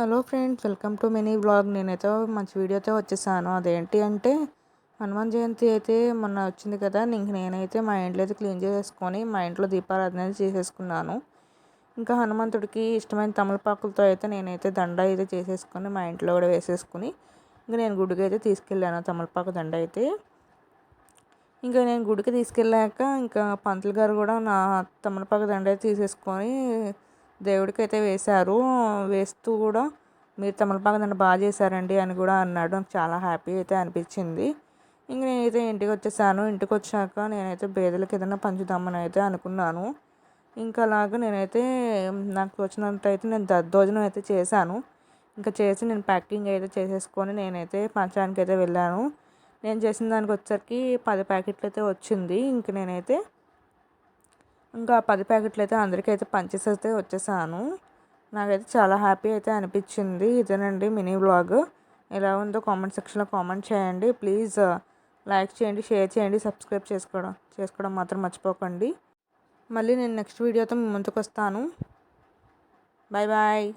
Hello friends, welcome to mini vlog. నేనైతే మంచి వీడియోతో వచ్చేసాను. అదేంటి అంటే హనుమాన్ జయంతి అయితే మొన్న వచ్చింది కదా. నేనైతే మా ఇంట్లో అయితే క్లీన్ చేసేసుకొని మా ఇంట్లో దీపారాధన అయితే చేసేసుకున్నాను. ఇంకా హనుమంతుడికి ఇష్టమైన తమలపాకులతో అయితే నేనైతే దండ అయితే చేసేసుకొని మా ఇంట్లో కూడా వేసేసుకుని ఇంకా నేను గుడికి అయితే తీసుకెళ్ళాను తమలపాకు దండ అయితే. ఇంకా నేను గుడికి తీసుకెళ్ళాక ఇంకా పంతులు గారు కూడా నా తమలపాకు దండ అయితే తీసేసుకొని దేవుడికి అయితే వేశారు. వేస్తూ కూడా మీరు తమలపాకు దండ బాగా చేశారండి అని కూడా అన్నాడు. నాకు చాలా హ్యాపీ అయితే అనిపించింది. ఇంక నేనైతే ఇంటికి వచ్చేసాను. ఇంటికి వచ్చాక నేనైతే పేదలకు ఏదైనా పంచుదామని అయితే అనుకున్నాను. ఇంకా అలాగా నేనైతే నాకు వచ్చినంత అయితే నేను దద్దోజనం అయితే చేశాను. ఇంకా చేసి నేను ప్యాకింగ్ అయితే చేసేసుకొని నేనైతే పంచడానికి అయితే వెళ్ళాను. నేను చేసిన దానికి వచ్చేసరికి 10 ప్యాకెట్లు అయితే వచ్చింది. ఇంక నేనైతే ఇంకా 10 ప్యాకెట్లు అయితే అందరికైతే పంచేసైతే వచ్చేసాను. నాకైతే చాలా హ్యాపీ అయితే అనిపించింది. ఇదేనండి మినీ వ్లాగ్. ఎలా ఉందో కామెంట్ సెక్షన్లో కామెంట్ చేయండి. ప్లీజ్ లైక్ చేయండి, షేర్ చేయండి, సబ్స్క్రైబ్ చేసుకోవడం మాత్రం మర్చిపోకండి. మళ్ళీ నేను నెక్స్ట్ వీడియోతో మీ ముందుకు వస్తాను. Bye bye.